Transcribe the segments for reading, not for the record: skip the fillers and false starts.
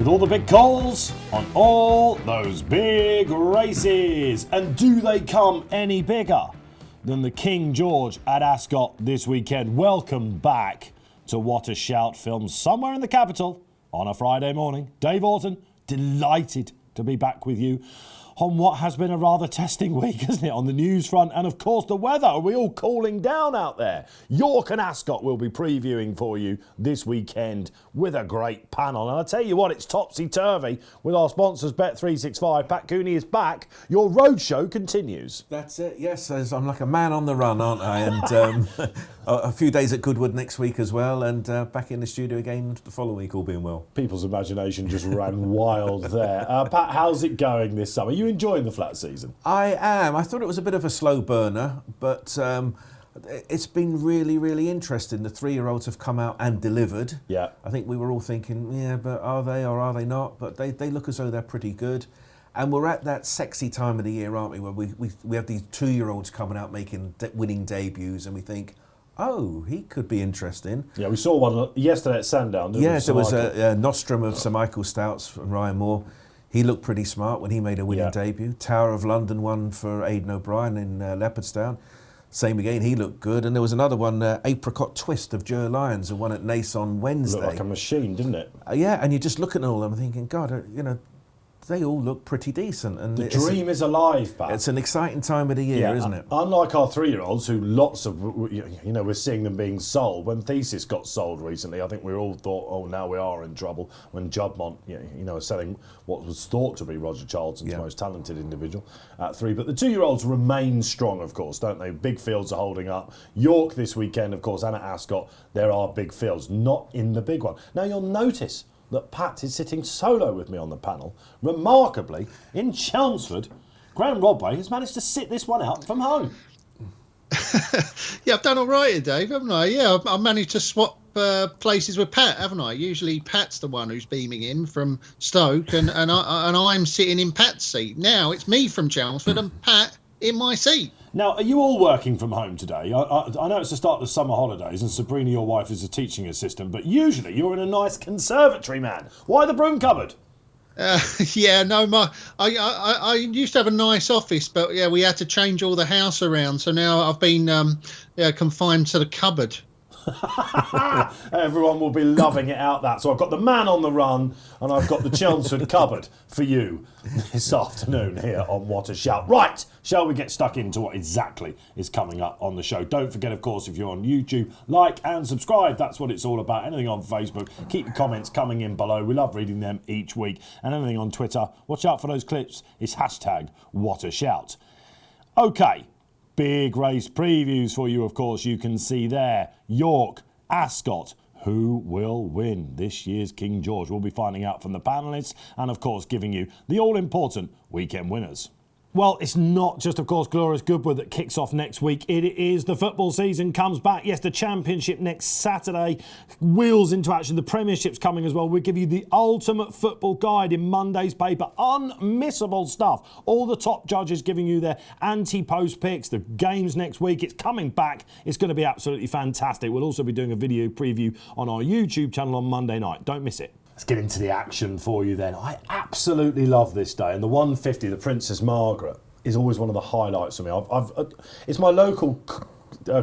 with all the big calls on all those big races. And do they come any bigger than the King George at Ascot this weekend? Welcome back to What a Shout, filmed somewhere in the capital on a Friday morning. Dave Orton, delighted to be back with you on what has been a rather testing week, hasn't it, on the news front, and of course the weather. Are we all cooling down out there? York and Ascot will be previewing for you this weekend with a great panel. And I tell you what, it's topsy-turvy with our sponsors Bet365. Pat Cooney is back. Your roadshow continues. That's it, yes. I'm like a man on the run, aren't I? And a few days at Goodwood next week as well, and back in the studio again the following week, all being well. People's imagination just ran wild there. Pat, how's it going this summer? Are you enjoying the flat season? I am. I thought it was a bit of a slow burner, but it's been really, really interesting. The 3-year-olds have come out and delivered. Yeah. I think we were all thinking, yeah, but are they or are they not? But they look as though they're pretty good. And we're at that sexy time of the year, aren't we, where we have these 2-year-olds coming out making winning debuts, and we think, oh, he could be interesting. Yeah, we saw one yesterday at Sandown, didn't we? Yes, there was a Nostrum of Sir Michael Stouts from Ryan Moore. He looked pretty smart when he made a winning debut. Tower of London won for Aidan O'Brien in Leopardstown. Same again, he looked good. And there was another one, Apricot Twist of Joe Lyons, who won at Nace on Wednesday. Looked like a machine, didn't it? Yeah, and you just look at all of them thinking, God, they all look pretty decent. And the dream is alive, Pat. It's an exciting time of the year, isn't it? Unlike our 3-year-olds, who we're seeing them being sold. When Thesis got sold recently, I think we all thought, oh, now we are in trouble. When Juddmonte, is selling what was thought to be Roger Charlton's most talented individual at 3. But the 2-year-olds remain strong, of course, don't they? Big fields are holding up. York this weekend, of course, and at Ascot, there are big fields, not in the big one. Now, you'll notice that Pat is sitting solo with me on the panel. Remarkably, in Chelmsford, Graeme Rodway has managed to sit this one out from home. Yeah, I've done all right here, Dave, haven't I? Yeah, I managed to swap places with Pat, haven't I? Usually Pat's the one who's beaming in from Stoke, and I'm sitting in Pat's seat. Now it's me from Chelmsford and Pat in my seat. Now, are you all working from home today? I know it's the start of the summer holidays and Sabrina, your wife, is a teaching assistant, but usually you're in a nice conservatory, man. Why the broom cupboard? I used to have a nice office, but yeah, we had to change all the house around. So now I've been confined to the cupboard. Everyone will be loving it out that. So I've got the man on the run and I've got the Chelmsford cupboard for you this afternoon here on What a Shout. Right, shall we get stuck into what exactly is coming up on the show? Don't forget, of course, if you're on YouTube, like and subscribe. That's what it's all about. Anything on Facebook, keep your comments coming in below. We love reading them each week. And anything on Twitter, watch out for those clips. It's hashtag What a Shout. Okay. Big race previews for you, of course, you can see there. York, Ascot. Who will win this year's King George? We'll be finding out from the panellists and, of course, giving you the all-important weekend winners. Well, it's not just, of course, glorious Goodwood that kicks off next week. It is the football season comes back. Yes, the Championship next Saturday wheels into action. The Premiership's coming as well. We'll give you the ultimate football guide in Monday's paper. Unmissable stuff. All the top judges giving you their anti-post picks. The games next week. It's coming back. It's going to be absolutely fantastic. We'll also be doing a video preview on our YouTube channel on Monday night. Don't miss it. Let's get into the action for you then. I absolutely love this day. And the 150, the Princess Margaret, is always one of the highlights for me. It's my local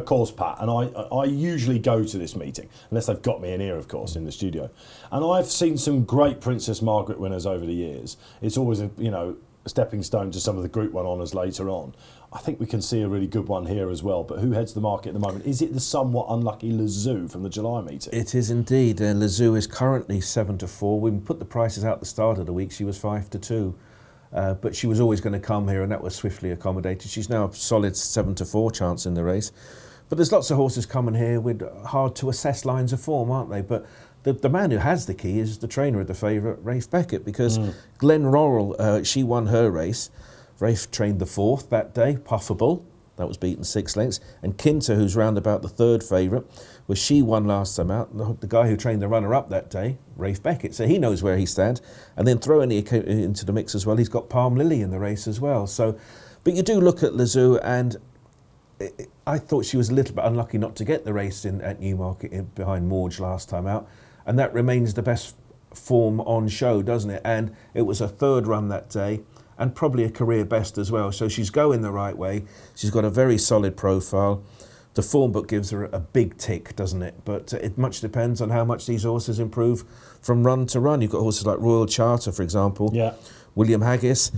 course, Pat, and I usually go to this meeting, unless they've got me in here, of course, in the studio. And I've seen some great Princess Margaret winners over the years. It's always a stepping stone to some of the Group 1 honours later on. I think we can see a really good one here as well. But who heads the market at the moment? Is it the somewhat unlucky Lazoo from the July meeting? It is indeed. Lazoo is currently 7-4. We put the prices out at the start of the week. She was 5-2. But she was always going to come here, and that was swiftly accommodated. She's now a solid 7-4 chance in the race. But there's lots of horses coming here with hard to assess lines of form, aren't they? But the man who has the key is the trainer of the favourite, Rafe Beckett, because Glen Laurel, she won her race. Rafe trained the 4th that day, Puffable, that was beaten 6 lengths, and Kinter, who's round about the 3rd favourite, was she won last time out. The guy who trained the runner-up that day, Rafe Beckett, so he knows where he stands. And then throwing into the mix as well, he's got Palm Lily in the race as well. So, but you do look at Lazoo, and I thought she was a little bit unlucky not to get the race at Newmarket behind Morge last time out, and that remains the best form on show, doesn't it? And it was a third run that day, and probably a career best as well. So she's going the right way. She's got a very solid profile. The form book gives her a big tick, doesn't it? But it much depends on how much these horses improve from run to run. You've got horses like Royal Charter, for example. Yeah. William Haggis,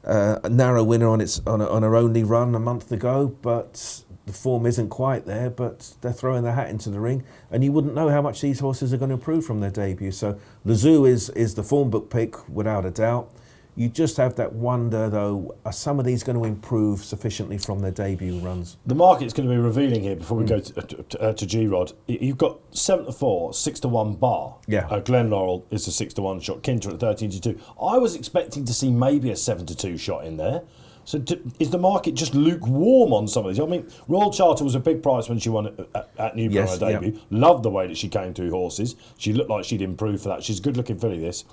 a narrow winner on her only run a month ago, but the form isn't quite there, but they're throwing their hat into the ring, and you wouldn't know how much these horses are going to improve from their debut. So Lazoo is the form book pick, without a doubt. You just have that wonder, though, are some of these going to improve sufficiently from their debut runs? The market's going to be revealing here before we go to G-Rod. You've got 7-4, 6-1 bar. Yeah. Glen Laurel is a 6-1 shot. Kinter at 13-2. I was expecting to see maybe a 7-2 shot in there. So is the market just lukewarm on some of these? I mean, Royal Charter was a big price when she won at Newbury on her debut. Yeah. Loved the way that she came through horses. She looked like she'd improved for that. She's a good-looking filly, this.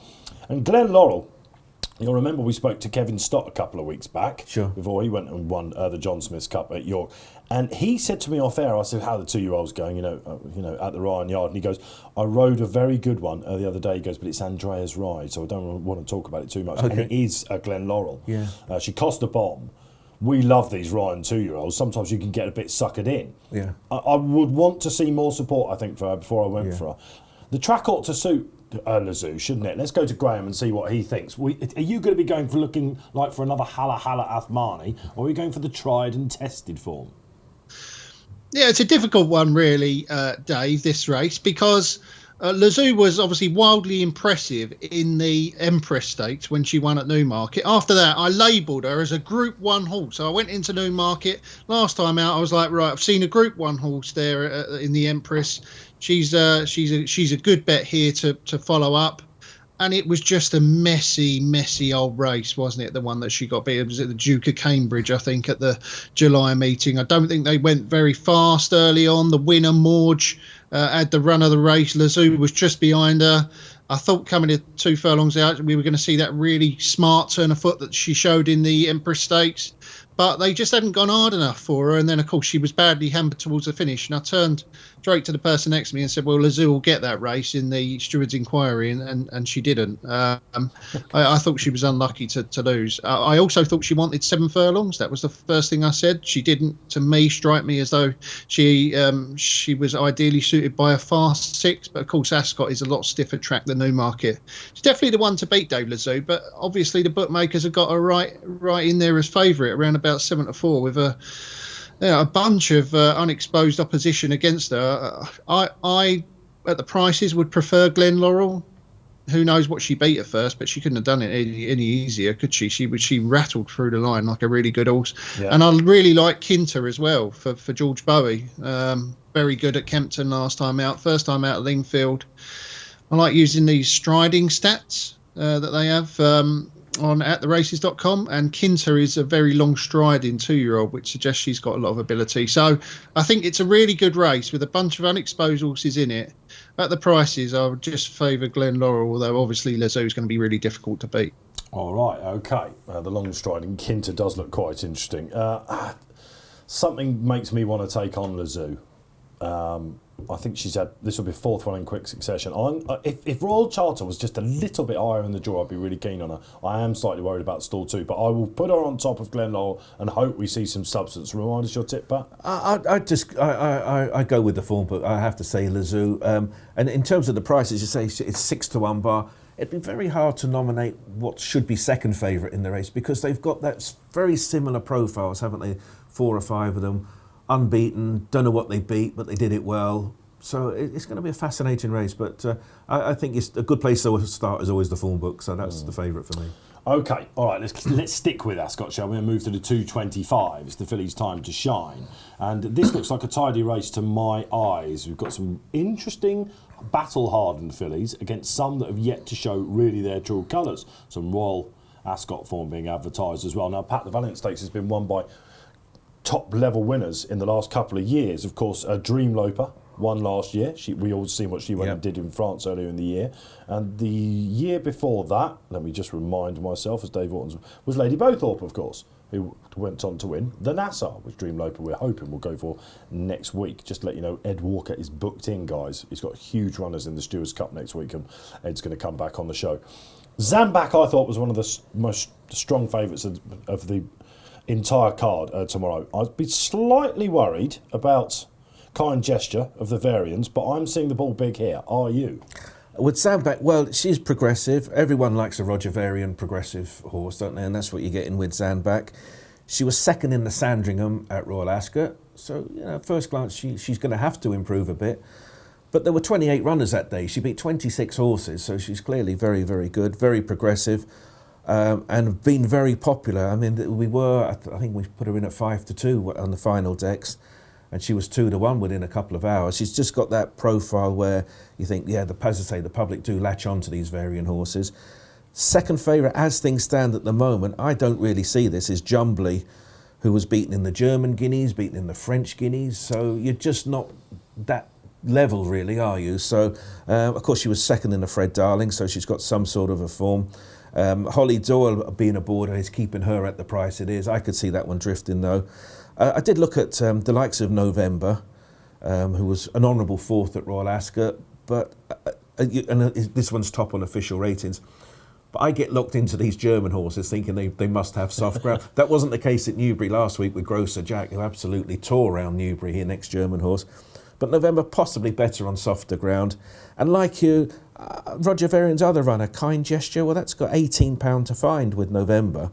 And Glen Laurel, you'll remember we spoke to Kevin Stott a couple of weeks back. Sure. Before he went and won the John Smith's Cup at York. And he said to me off air, I said, how are the 2-year-olds going, at the Ryan Yard? And he goes, I rode a very good one the other day. He goes, but it's Andrea's ride, so I don't want to talk about it too much. Okay. And it is Glen Laurel. Yeah. She cost a bomb. We love these Ryan 2-year-olds. Sometimes you can get a bit suckered in. Yeah. I would want to see more support, I think, for her before I went for her. The track ought to suit Lazoo, shouldn't it? Let's go to Graeme and see what he thinks. Are you going to be going for looking like for another Hala Athmani, or are you going for the tried and tested form? Yeah, it's a difficult one, really, Dave, this race, because Lazoo was obviously wildly impressive in the Empress Stakes when she won at Newmarket. After that, I labelled her as a Group 1 horse. So I went into Newmarket. Last time out, I was like, right, I've seen a Group 1 horse there in the Empress. She's a good bet here to follow up. And it was just a messy old race, wasn't it? The one that she got beat. It was at the Duke of Cambridge, I think, at the July meeting. I don't think they went very fast early on. The winner, Morge, had the run of the race. Lazoo was just behind her. I thought coming to 2 furlongs out, we were going to see that really smart turn of foot that she showed in the Empress Stakes. But they just hadn't gone hard enough for her. And then, of course, she was badly hampered towards the finish. And I turned straight to the person next to me and said, well, Lazoo will get that race in the steward's inquiry. And she didn't. I thought she was unlucky to lose. I also thought she wanted 7 furlongs. That was the first thing I said. She didn't, to me, strike me as though she was ideally suited by a fast 6. But, of course, Ascot is a lot stiffer track than Newmarket. She's definitely the one to beat, Dave Lazoo. But obviously the bookmakers have got her right in there as favourite, around about 7-4, with a bunch of unexposed opposition against her. I at the prices would prefer Glen Laurel. Who knows what she beat at first, but she couldn't have done it any easier, could she? She rattled through the line like a really good horse. Yeah. And I really like Kinter as well for George Bowie. Very good at Kempton last time out, first time out at Lingfield. I like using these striding stats that they have on attheraces.com, and Kinter is a very long striding 2-year-old, which suggests she's got a lot of ability. So I think it's a really good race with a bunch of unexposed horses in it. At the prices, I would just favour Glen Laurel, although obviously Lazoo is going to be really difficult to beat. All right, okay. The long striding Kinter does look quite interesting. Something makes me want to take on Lazoo. I think this will be 4th one in quick succession. If Royal Charter was just a little bit higher in the draw, I'd be really keen on her. I am slightly worried about stall 2, but I will put her on top of Glen Laurel and hope we see some substance. Remind us your tip, Pat? I go with the form book. I have to say Lazoo. And in terms of the prices, you say it's 6-1 bar. It'd be very hard to nominate what should be second favourite in the race, because they've got that very similar profiles, haven't they? 4 or 5 of them. Unbeaten, don't know what they beat, but they did it well. So it's going to be a fascinating race. But I think it's a good place to start is always the form book. So that's the favourite for me. Okay, all right, let's stick with Ascot, shall we, and move to the 225. It's the fillies' time to shine. And this looks like a tidy race to my eyes. We've got some interesting battle-hardened fillies against some that have yet to show really their true colours. Some Royal Ascot form being advertised as well. Now, Pat, the Valiant Stakes has been won by top-level winners in the last couple of years. Of course, Dream Loper won last year. We all seen what she went and did in France earlier in the year. And the year before that, let me just remind myself, as Dave Orton was Lady Bowthorpe, of course, who went on to win the Nassau, which Dream Loper we're hoping will go for next week. Just to let you know, Ed Walker is booked in, guys. He's got huge runners in the Stewards Cup next week, and Ed's going to come back on the show. Zambak, I thought, was one of the most strong favourites of the entire card tomorrow. I'd be slightly worried about Kind Gesture of the Varians, but I'm seeing the ball big here. Are you? With Zambak, well, she's progressive. Everyone likes a Roger Varian progressive horse, don't they? And that's what you're getting with Zambak. She was second in the Sandringham at Royal Ascot, so at first glance she's going to have to improve a bit. But there were 28 runners that day. She beat 26 horses, so she's clearly very, very good, very progressive, and been very popular. I mean, I think we put her in at 5-2 on the final decks, and she was 2-1 within a couple of hours. She's just got that profile where you think, as I say, the public do latch on to these Varian horses. Second favourite, as things stand at the moment, I don't really see this, is Jumbly, who was beaten in the German Guineas, beaten in the French Guineas, so you're just not that level really, are you? So of course she was second in the Fred Darling, so she's got some sort of a form. Holly Doyle being aboard is keeping her at the price it is. I could see that one drifting though. I did look at the likes of November, who was an honourable fourth at Royal Ascot, but this one's top on official ratings. But I get locked into these German horses thinking they must have soft ground. That wasn't the case at Newbury last week with Grosser Jack, who absolutely tore around Newbury, here next German horse. But November possibly better on softer ground. And like you, Roger Varian's other runner, Kind Gesture, well, that's got £18 to find with November.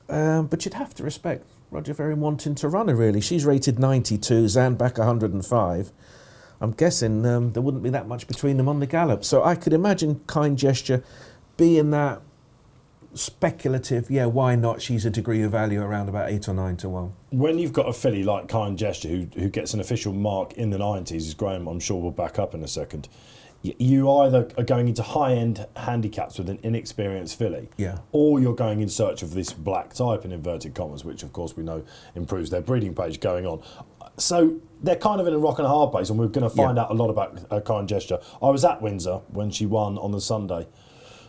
But you'd have to respect Roger Varian wanting to run her, really. She's rated 92, Zambak 105. I'm guessing there wouldn't be that much between them on the gallop. So I could imagine Kind Gesture being that speculative, why not? She's a degree of value around about 8 or 9 to 1. When you've got a filly like Kind Gesture who gets an official mark in the 90s, as Graham I'm sure will back up in a second, you either are going into high-end handicaps with an inexperienced filly, or you're going in search of this black type in inverted commas, which of course we know improves their breeding page going on. So they're kind of in a rock and a hard place, and we're going to find out a lot about Kind Gesture. I was at Windsor when she won on the Sunday.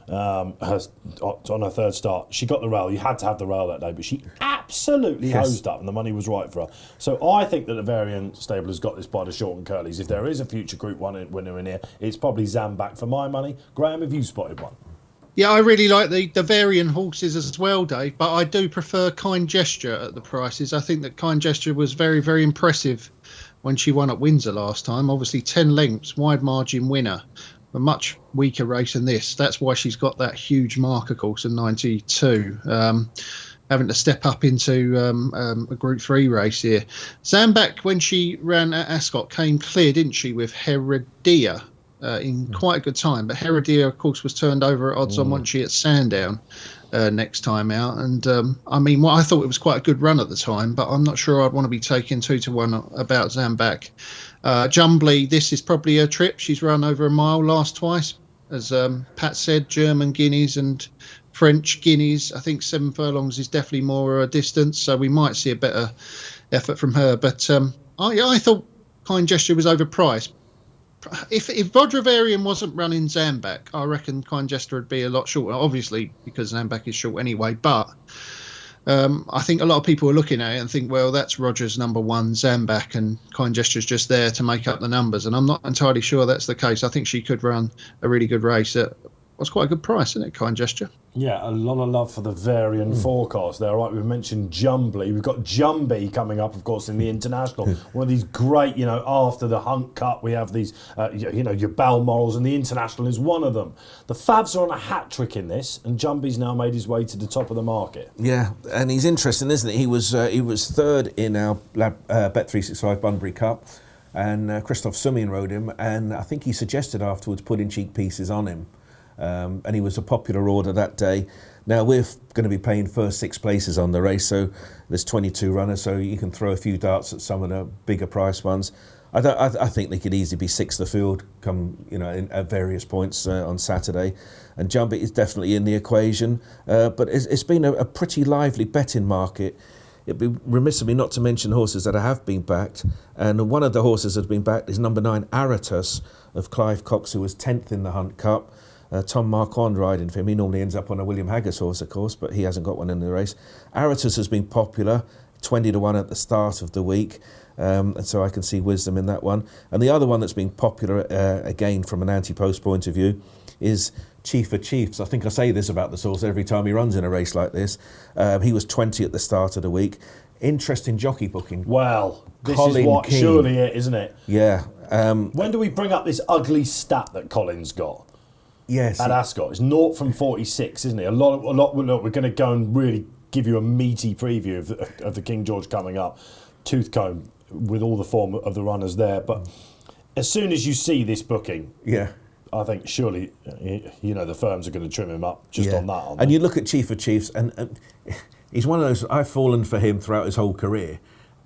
On her third start, she got the rail. You had to have the rail that day, but she absolutely hosed up, and the money was right for her. So I think that the Varian stable has got this by the short and curlies. If there is a future Group 1 winner in here, it's probably Zambak for my money. Graham, have you spotted one? Yeah, I really like the Varian horses as well, Dave, but I do prefer Kind Gesture at the prices. I think that Kind Gesture was very, very impressive when she won at Windsor last time. Obviously 10 lengths, wide margin winner. A much weaker race than this. That's why she's got that huge mark, of course, in 92. Having to step up into a Group 3 race here. Zambak, when she ran at Ascot, came clear, didn't she, with Heredia in quite a good time. But Heredia, of course, was turned over at odds on once she at Sandown next time out. And I thought it was quite a good run at the time, but I'm not sure I'd want to be taking 2-1 about Zambak. Jumbly, this is probably her trip. She's run over a mile last twice. As Pat said, German Guineas and French Guineas. I think 7 furlongs is definitely more a distance, so we might see a better effort from her. But I thought Kind Gesture was overpriced. If Roger Varian wasn't running Zambak, I reckon Kind Gesture would be a lot shorter, obviously, because Zambak is short anyway. But I think a lot of people are looking at it and think, well, that's Roger's number one, Zambak, and Kind Gesture's just there to make up the numbers. And I'm not entirely sure that's the case. I think she could run a really good race at what's quite a good price, isn't it, Kind Gesture? Yeah, a lot of love for the Varian forecast there. Right, we've mentioned Jumbly. We've got Jumbie coming up, of course, in the International. One of these great, after the Hunt Cup, we have these, your Balmorals, and the International is one of them. The Favs are on a hat trick in this, and Jumbie's now made his way to the top of the market. Yeah, and he's interesting, isn't he? He was third in our Bet365 Bunbury Cup, and Christoph Sumian rode him, and I think he suggested afterwards putting cheek pieces on him. And he was a popular order that day. Now we're going to be paying first 6 places on the race, so there's 22 runners, so you can throw a few darts at some of the bigger price ones. I think they could easily be 6th the field come at various points on Saturday, and Jumbie is definitely in the equation. But it's been a pretty lively betting market. It'd be remiss of me not to mention horses that have been backed, and one of the horses that have been backed is number 9 Aratus of Clive Cox, who was 10th in the Hunt Cup. Tom Marquand riding for him. He normally ends up on a William Haggas horse, of course, but he hasn't got one in the race. Aratus has been popular, 20-1 at the start of the week, and so I can see wisdom in that one. And the other one that's been popular, again from an anti-post point of view, is Chief of Chiefs. I think I say this about the horse every time he runs in a race like this. He was 20 at the start of the week. Interesting jockey booking. Well, this Colin is what Keane. surely it, isn't it? Yeah. When do we bring up this ugly stat that Colin's got? Yes. At Ascot, it's 0 from 46, isn't it? A lot. Look, we're going to go and really give you a meaty preview of the King George coming up. Toothcomb with all the form of the runners there, but as soon as you see this booking, I think surely the firms are going to trim him up just on that. Aren't they? And you look at Chief of Chiefs, and he's one of those. I've fallen for him throughout his whole career,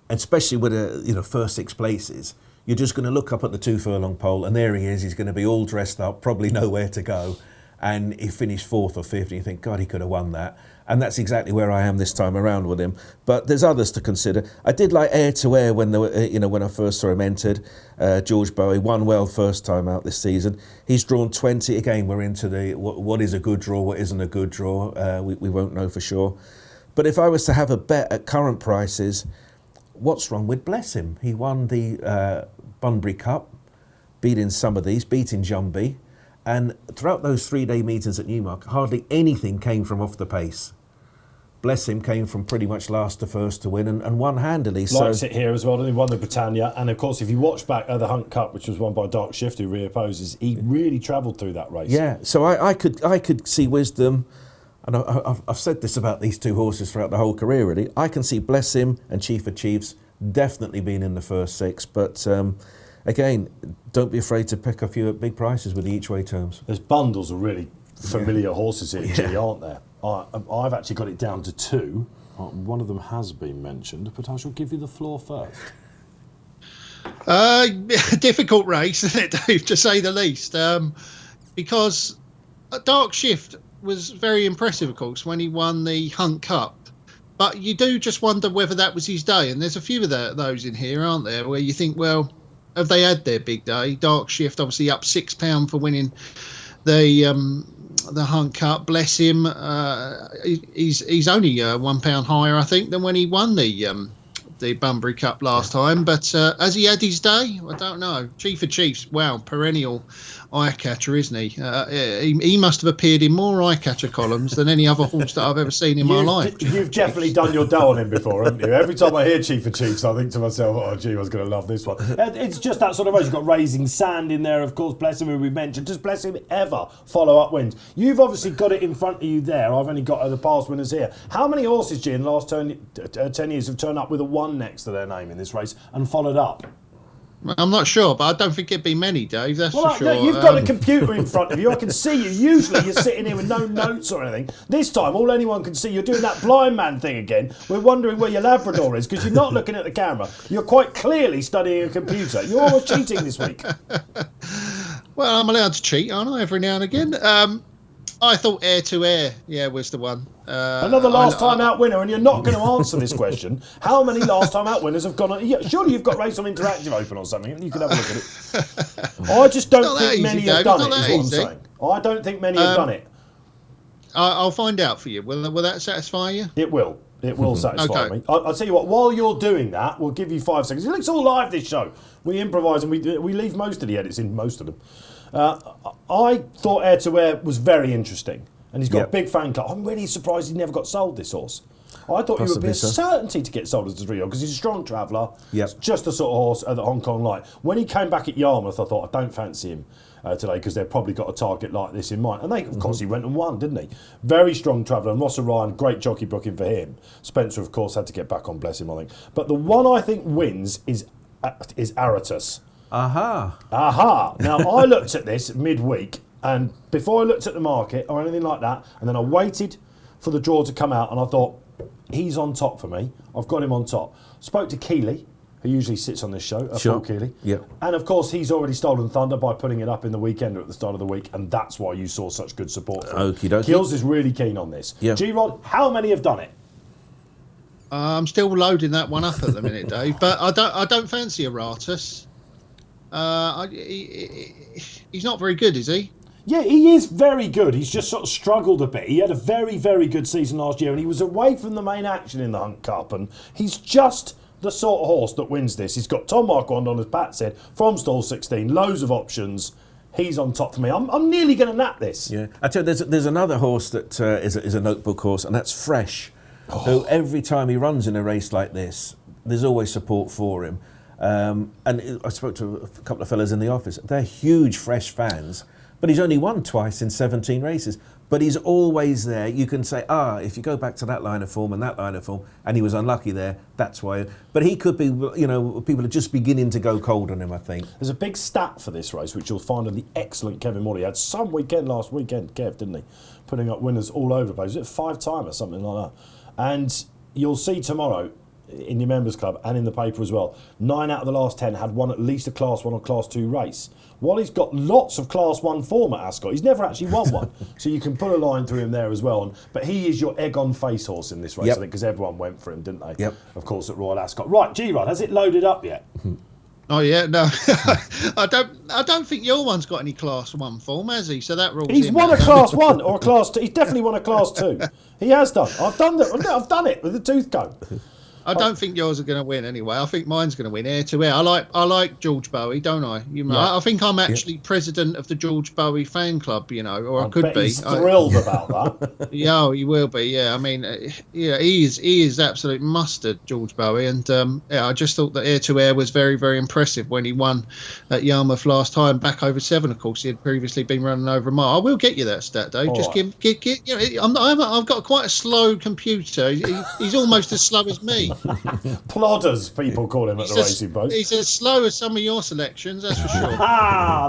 especially with first 6 places. You're just going to look up at the 2 furlong pole, and there he is. He's going to be all dressed up, probably nowhere to go, and he finished 4th or 5th, and you think, God, he could have won that. And that's exactly where I am this time around with him. But there's others to consider. I did like Air to Air when when I first saw him entered. George Bowie won well first time out this season. He's drawn 20. Again, we're into the what is a good draw, what isn't a good draw. We won't know for sure. But if I was to have a bet at current prices, what's wrong with Bless Him? He won the Bunbury Cup, beating some of these, beating Jumbie. And throughout those 3-day meetings at Newmarket, hardly anything came from off the pace. Bless Him came from pretty much last to first to win and won handily. Likes it here as well. He won the Britannia, and of course, if you watch back the Hunt Cup, which was won by Dark Shift, who reopposes, he really travelled through that race. Yeah, so I could see wisdom, and I've said this about these 2 horses throughout the whole career. Really, I can see Bless Him and Chief of Chiefs definitely being in the first 6, but. Again, don't be afraid to pick a few at big prices with the each-way terms. There's bundles of really familiar horses here, G, aren't there? I've actually got it down to 2. One of them has been mentioned, but I shall give you the floor first. Difficult race, isn't it, Dave, to say the least? Because Dark Shift was very impressive, of course, when he won the Hunt Cup. But you do just wonder whether that was his day. And there's a few of those in here, aren't there, where you think, well, have they had their big day? Dark Shift obviously up £6 for winning the Hunt Cup. Bless him. He's only £1 higher, I think, than when he won the Bunbury Cup last time. But has he had his day? I don't know. Chief of Chiefs, wow, perennial eye catcher, isn't he? He must have appeared in more eye catcher columns than any other horse that I've ever seen in my life. You've definitely done your dough on him before, haven't you? Every time I hear Chief of Chiefs, I think to myself, oh, gee, I was going to love this one. It's just that sort of race. You've got Raising Sand in there, of course. Bless Him, who we mentioned. Does Bless Him ever follow up wins? You've obviously got it in front of you there. I've only got the past winners here. How many horses, G, in the last 10 years have turned up with a 1 next to their name in this race and followed up? I'm not sure, but I don't think it'd be many, Dave. That's for sure. No, you've got a computer in front of you. I can see you. Usually you're sitting here with no notes or anything. This time, all anyone can see, you're doing that blind man thing again. We're wondering where your Labrador is because you're not looking at the camera. You're quite clearly studying a computer. You're always cheating this week. Well, I'm allowed to cheat, aren't I, every now and again? I thought Air to Air, was the one. Another last time out winner, and you're not going to answer this question. How many last time out winners have gone on? Yeah, surely you've got Race on Interactive open or something, and you can have a look at it. I just don't think many have done it, is what I'm saying. I don't think many have done it. I'll find out for you. Will that satisfy you? It will. It will satisfy me. I'll tell you what, while you're doing that, we'll give you 5 seconds. It looks all live, this show. We improvise and we leave most of the edits in, most of them. I thought Air to Air was very interesting, and he's got a big fan club. I'm really surprised he never got sold, this horse. I thought he would be a certainty to get sold as a 3-year-old because he's a strong traveller. It's just the sort of horse at the Hong Kong Light. When he came back at Yarmouth, I thought, I don't fancy him today because they've probably got a target like this in mind. And they, of course, he went and won, didn't he? Very strong traveller. And Ross O'Ryan, great jockey booking for him. Spencer, of course, had to get back on, bless him, I think. But the one I think wins is Aratus. Aha. Now, I looked at this midweek, and before I looked at the market or anything like that, and then I waited for the draw to come out, and I thought, he's on top for me. I've got him on top. Spoke to Keeley, who usually sits on this show, Paul Keeley. And of course, he's already stolen thunder by putting it up in the Weekender at the start of the week, and that's why you saw such good support for him. Okie dokie. Keels is really keen on this. G-Rod, how many have done it? I'm still loading that one up at the minute, Dave, but I don't fancy Aratus. He's not very good, is he? Yeah, he is very good. He's just sort of struggled a bit. He had a very, very good season last year, and he was away from the main action in the Hunt Cup, and he's just the sort of horse that wins this. He's got Tom Marquand on, as Pat said, from stall 16, loads of options. He's on top for me. I'm nearly going to nap this. Yeah, I tell you, there's another horse that is a notebook horse, and that's Fresh. Who every time he runs in a race like this, there's always support for him. And I spoke to a couple of fellas in the office. They're huge Fresh fans, but he's only won twice in 17 races. But he's always there. You can say, if you go back to that line of form and that line of form, and he was unlucky there, that's why. But he could be, people are just beginning to go cold on him, I think. There's a big stat for this race, which you'll find on the excellent Kevin Morley. He had some weekend last weekend, Kev, didn't he? Putting up winners all over the place. Was it 5-time or something like that? And you'll see tomorrow in your members club and in the paper as well, 9 out of the last 10 had won at least a Class 1 or Class 2 race. While he's got lots of Class 1 form at Ascot, he's never actually won one. So you can put a line through him there as well. But he is your egg-on-face horse in this race, I think, because everyone went for him, didn't they? Yep. Of course, at Royal Ascot. Right, G-Rod, has it loaded up yet? Oh yeah, no, I don't think your one's got any Class 1 form, has he? So that rules. He's won a Class 1 or a Class 2. He's definitely won a Class 2. He has done. I've done it with the tooth comb. I don't think yours are going to win anyway. I think mine's going to win Air to Air. I like George Bowie, don't I? I think I'm actually president of the George Bowie fan club, or I could be. He's thrilled about that. Yeah, he will be. Yeah, I mean, he is absolute mustard, George Bowie, and I just thought that Air to Air was very, very impressive when he won at Yarmouth last time, back over 7. Of course, he had previously been running over a mile. I will get you that stat, Dave. Just right. I've got quite a slow computer. He's almost as slow as me. Plodders, people call him at the racing post. He's as slow as some of your selections, that's for sure.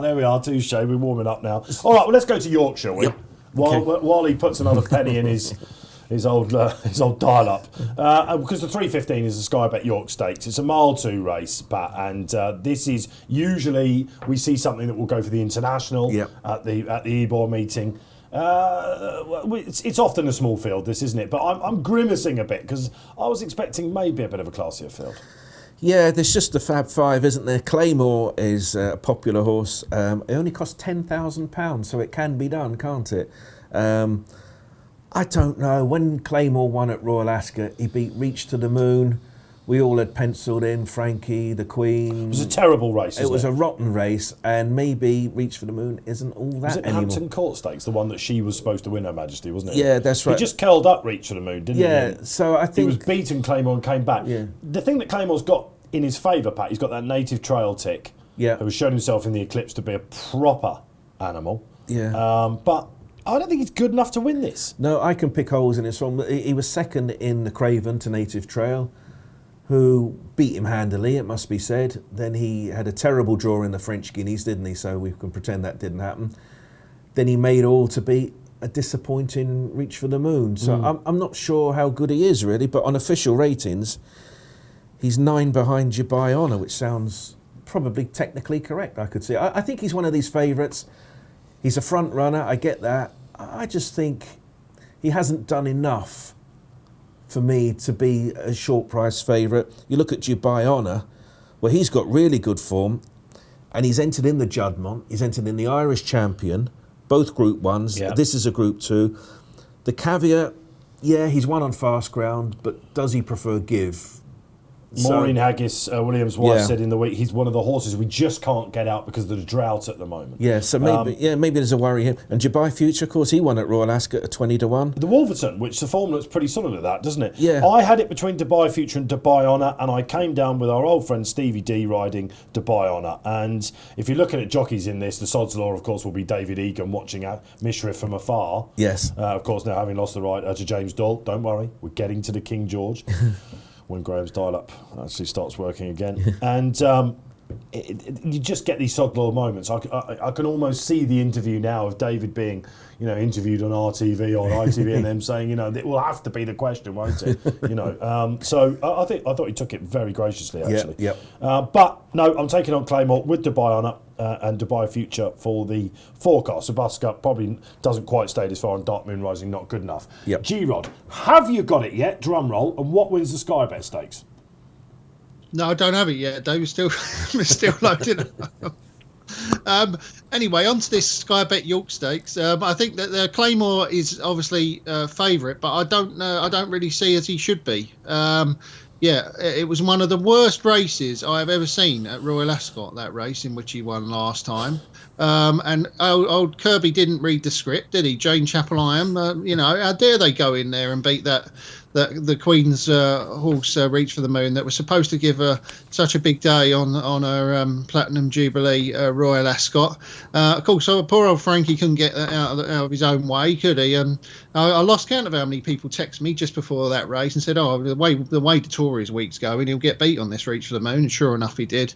There we are, touche. We're warming up now. All right, well, let's go to York, shall we? Yep. While he puts another penny in his old dial-up. Because the 3:15 is the Sky Bet York Stakes. It's a mile 2 race, Pat, and this is usually we see something that will go for the international at the Ebor meeting. It's often a small field, this, isn't it? But I'm grimacing a bit because I was expecting maybe a bit of a classier field. Yeah, there's just the Fab Five, isn't there? Claymore is a popular horse. It only costs £10,000, so it can be done, can't it? I don't know. When Claymore won at Royal Ascot, he beat Reach to the Moon. We all had penciled in Frankie, the Queen. It was a terrible race, It was a rotten race, and maybe Reach for the Moon isn't all that anymore. Was it anymore. Hampton Court Stakes, the one that she was supposed to win, Her Majesty, wasn't it? Yeah, that's right. He just curled up Reach for the Moon, didn't he? Yeah, so I think... He was beaten Claymore and came back. Yeah. The thing that Claymore's got in his favour, Pat, he's got that native trail tick. Yeah. Who has shown himself in the Eclipse to be a proper animal. Yeah. But I don't think he's good enough to win this. No, I can pick holes in his form. He was second in the Craven to Native Trail, who beat him handily, it must be said. Then he had a terrible draw in the French Guineas, didn't he? So we can pretend that didn't happen. Then he made all to beat a disappointing Reach for the Moon. So I'm not sure how good he is, really, but on official ratings, he's 9 behind Dubai Honour, which sounds probably technically correct, I could say. I think he's one of these favourites. He's a front runner, I get that. I just think he hasn't done enough for me to be a short price favourite. You look at Dubai Honour, where he's got really good form, and he's entered in the Juddmonte, he's entered in the Irish Champion, both Group 1s. Yeah. This is a Group 2. The caveat, he's won on fast ground, but does he prefer give? Maureen Haggis, Williams' wife, said in the week he's one of the horses we just can't get out because of the drought at the moment. Yeah, so maybe there's a worry here. And Dubai Future, of course, he won at Royal Ascot at 20-1. The Wolverton, which the form looks pretty solid at that, doesn't it? Yeah. I had it between Dubai Future and Dubai Honour, and I came down with our old friend Stevie D riding Dubai Honour. And if you're looking at jockeys in this, the sod's law, of course, will be David Egan watching Mishra from afar. Yes. Of course, now having lost the right to James Doyle. Don't worry, we're getting to the King George. When Graham's dial-up actually starts working again. And you just get these sod law moments. I can almost see the interview now of David being, interviewed on RTV or ITV and them saying, it will have to be the question, won't it? So I thought he took it very graciously, actually. Yeah. But no, I'm taking on Claymore with Dubai Honour and Dubai Future for the forecast. Sabuska probably doesn't quite stay this far, and Dark Moon Rising not good enough. Yep. G-Rod, have you got it yet? Drum roll. And what wins the Sky Bet Stakes? No, I don't have it yet, Dave. We're still loading up. Anyway, on to this Sky Bet York Stakes. I think that the Claymore is obviously favourite, but I don't really see as he should be. Yeah, it was one of the worst races I have ever seen at Royal Ascot, that race in which he won last time. And old Kirby didn't read the script, did he? Jane Chapel-Iron, how dare they go in there and beat the Queen's horse Reach for the Moon that was supposed to give her such a big day on her Platinum Jubilee Royal Ascot. Of course, poor old Frankie couldn't get that out of his own way, could he? And I lost count of how many people texted me just before that race and said, the way the Tories week's going, he'll get beat on this Reach for the Moon. And sure enough, he did.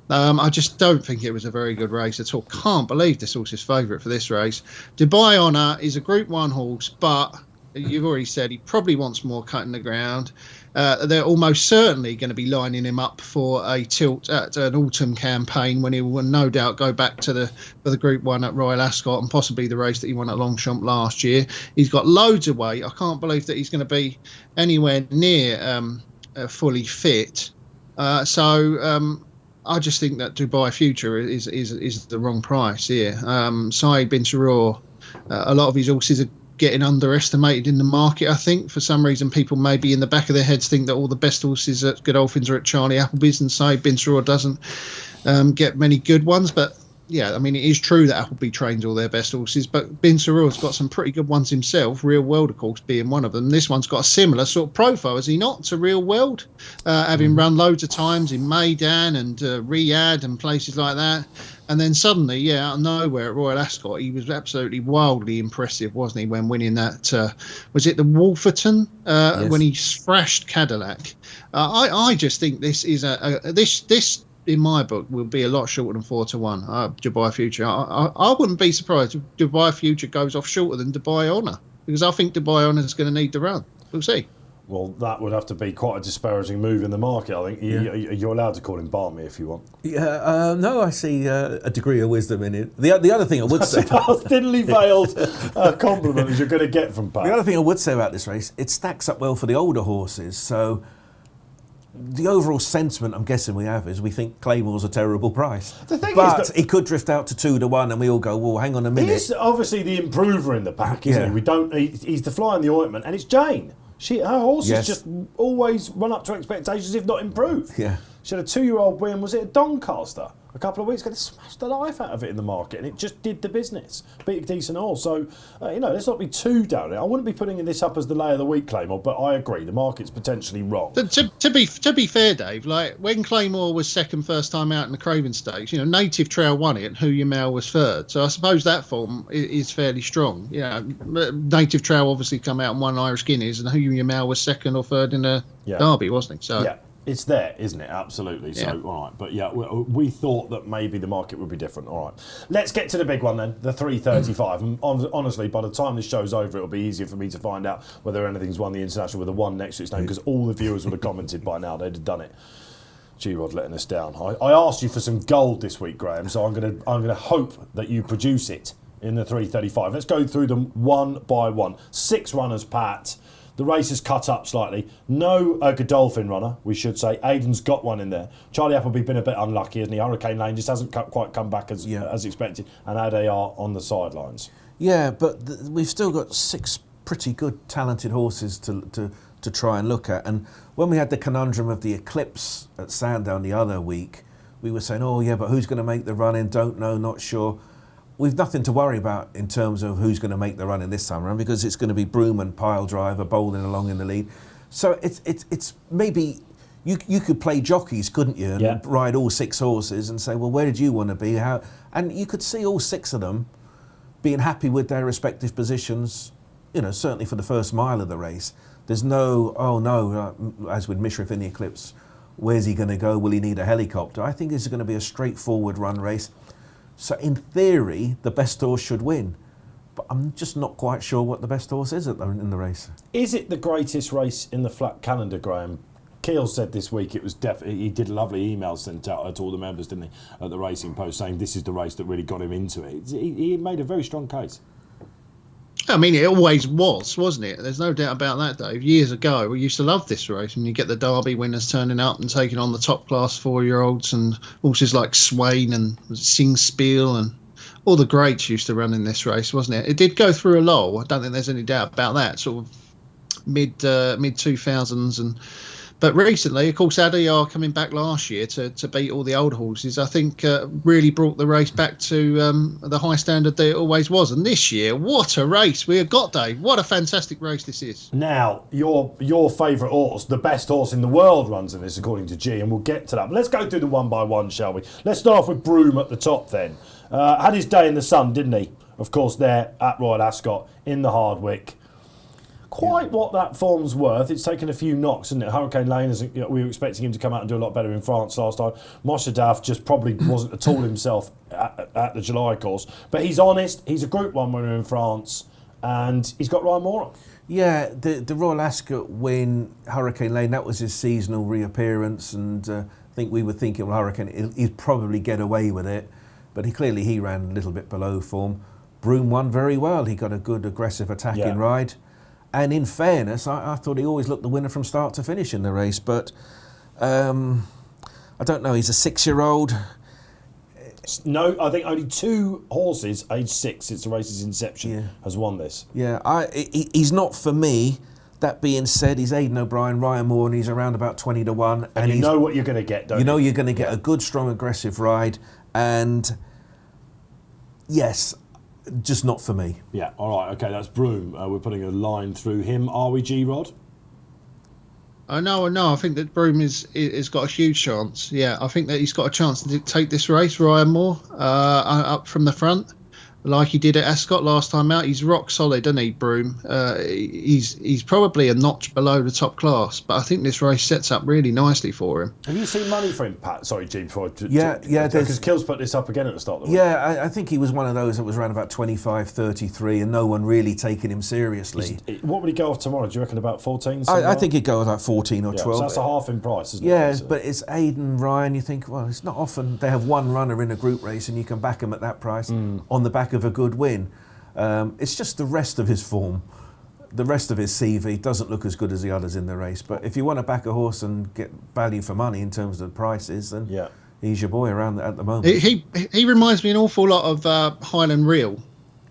I just don't think it was a very good race at all. Can't believe this horse is favourite for this race. Dubai Honour is a Group 1 horse, but you've already said he probably wants more cutting the ground. They're almost certainly going to be lining him up for a tilt at an autumn campaign when he will no doubt go back to the Group 1 at Royal Ascot and possibly the race that he won at Longchamp last year. He's got loads of weight. I can't believe that he's going to be anywhere near fully fit. So I just think that Dubai Future is the wrong price here. Saeed Bin Suroor, a lot of his horses are getting underestimated in the market. I think for some reason people maybe in the back of their heads think that all the best horses at Godolphins are at Charlie Appleby's, and Saeed Bin Suroor doesn't get many good ones. But yeah, I mean, it is true that Appleby trains all their best horses, but Bin Suroor's got some pretty good ones himself, Real World, of course, being one of them. This one's got a similar sort of profile, has he not, to Real World? Having run loads of times in Maidan and Riyadh and places like that. And then suddenly, out of nowhere at Royal Ascot, he was absolutely wildly impressive, wasn't he, when winning that, was it the Wolferton, Yes. when he thrashed Cadillac? I just think this is this in my book will be a lot shorter than 4-1. Dubai Future. I wouldn't be surprised if Dubai Future goes off shorter than Dubai Honour, because I think Dubai Honour is going to need the run. We'll see. Well, that would have to be quite a disparaging move in the market, I think. Yeah. You're allowed to call him balmy if you want. Yeah, no, I see a degree of wisdom in it. The other thing I would say... That's a thinly veiled compliment as you're going to get from Pat. The other thing I would say about this race, it stacks up well for the older horses. So the overall sentiment I'm guessing we have is we think Claymore's a terrible price. The thing but is that he could drift out to 2-1 and we all go, well, hang on a minute. He's obviously the improver in the pack, isn't he? He's the fly in the ointment, and it's Jane. Her horses just always run up to expectations, if not improve. Yeah. She had a 2-year-old win, was it at Doncaster? A couple of weeks ago, they smashed the life out of it in the market, and it just did the business. Beat a decent horse. So, let's not be too down. I wouldn't be putting this up as the lay of the week, Claymore, but I agree, the market's potentially wrong. To be fair, Dave, like when Claymore was second first time out in the Craven Stakes, Native Trail won it and Who You Mail was third. So I suppose that form is fairly strong. Native Trail obviously come out and won Irish Guineas, and Who You Mail was second or third in the Derby, wasn't he? So yeah. It's there, isn't it? Absolutely. So, all right. But yeah, we thought that maybe the market would be different. All right. Let's get to the big one then, the 335. And honestly, by the time this show's over, it'll be easier for me to find out whether anything's won the International with a 1 next to its name, because all the viewers would have commented by now. They'd have done it. G-Rod letting us down. I asked you for some gold this week, Graeme, so I'm gonna hope that you produce it in the 335. Let's go through them one by one. 6 runners, Pat. The race is cut up slightly. No Godolphin runner, we should say. Aiden's got one in there. Charlie Appleby been a bit unlucky, hasn't he? Hurricane Lane just hasn't quite come back as expected. And ADR on the sidelines. Yeah, but we've still got 6 pretty good, talented horses to try and look at. And when we had the conundrum of the Eclipse at Sandown the other week, we were saying, but who's going to make the run in? Don't know, not sure. We've nothing to worry about in terms of who's going to make the run in this time around, because it's going to be Broome and Pile Driver bowling along in the lead. So it's maybe you could play jockeys, couldn't you, and ride all 6 horses and say, well, where did you want to be? How? And you could see all 6 of them being happy with their respective positions. Certainly for the first mile of the race. There's no, as with Mishriff in the Eclipse, where's he going to go? Will he need a helicopter? I think this is going to be a straightforward run race. So in theory, the best horse should win. But I'm just not quite sure what the best horse is in the race. Is it the greatest race in the flat calendar, Graeme? Keel said this week it was definitely. He did a lovely email sent out to all the members, didn't he, at the Racing Post, saying this is the race that really got him into it. He made a very strong case. I mean, it always was, wasn't it? There's no doubt about that, Dave. Years ago, we used to love this race, and you get the Derby winners turning up and taking on the top class 4-year-olds, and horses like Swain and Sing Spiel and all the greats used to run in this race, wasn't it? It did go through a lull. I don't think there's any doubt about that. Sort of mid 2000s, but recently, of course, Adayar coming back last year to beat all the old horses, I think really brought the race back to the high standard that it always was. And this year, what a race we have got, Dave. What a fantastic race this is. Now, your favourite horse, the best horse in the world, runs in this, according to G, and we'll get to that. But let's go through them one by one, shall we? Let's start off with Broome at the top then. Had his day in the sun, didn't he? Of course, there at Royal Ascot in the Hardwick. Quite what that form's worth. It's taken a few knocks, isn't it? Hurricane Lane, we were expecting him to come out and do a lot better in France last time. Moshadaf just probably wasn't at all himself at the July course. But he's honest. He's a Group 1 winner in France, and he's got Ryan Moore on. Yeah, the Royal Ascot win, Hurricane Lane, that was his seasonal reappearance, and I think we were thinking, well, Hurricane, he'd probably get away with it, but he ran a little bit below form. Broome won very well. He got a good aggressive attacking ride. And in fairness, I thought he always looked the winner from start to finish in the race. But I don't know, he's a 6-year-old. No, I think only 2 horses aged 6 since the race's inception has won this. Yeah, he's not for me. That being said, he's Aidan O'Brien, Ryan Moore, and he's around about 20 to 1. And you know what you're going to get, don't you? You know you're going to get a good, strong, aggressive ride. And yes, just not for me. Yeah, all right, okay, that's Broome. We're putting a line through him. Are we, G-Rod? No. I think that Broome is got a huge chance. Yeah, I think that he's got a chance to take this race, Ryan Moore, up from the front, like he did at Ascot last time out. He's rock solid, isn't he, Broome? He's probably a notch below the top class, but I think this race sets up really nicely for him. Have you seen money for him, Pat? Sorry, G, before... Yeah. Because Kills put this up again at the start of the week. Yeah, I think he was one of those that was around about 25-33 and no one really taking him seriously. What would he go off tomorrow? Do you reckon about 14? I think he'd go with like 14 or 12. So that's a half in price, isn't it? Yeah, but it's Aidan, Ryan, you think, well, it's not often they have one runner in a group race and you can back him at that price on the back of a good win. It's just the rest of his form, the rest of his CV doesn't look as good as the others in the race. But if you want to back a horse and get value for money in terms of the prices, then he's your boy around at the moment. He reminds me an awful lot of Highland Real,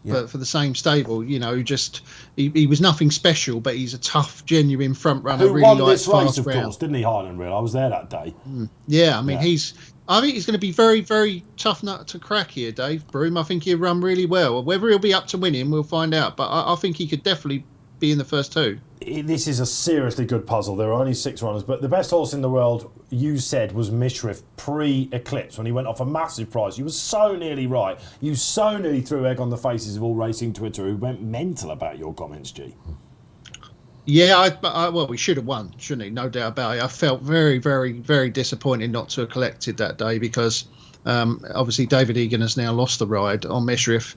but for the same stable. You know, just he was nothing special, but he's a tough, genuine front runner. Who really won this race, of course, didn't he, Highland Real? I was there that day. Yeah, I mean I think he's going to be very, very tough nut to crack here, Dave. Broome. I think he'll run really well. Whether he'll be up to winning, we'll find out. But I think he could definitely be in the first 2. This is a seriously good puzzle. There are only 6 runners, but the best horse in the world, you said, was Mishrif pre-Eclipse when he went off a massive price. You were so nearly right. You so nearly threw egg on the faces of all racing Twitter who went mental about your comments, G. Yeah, well, we should have won, shouldn't he? No doubt about it. I felt very, very, very disappointed not to have collected that day because obviously David Egan has now lost the ride on Mishrif.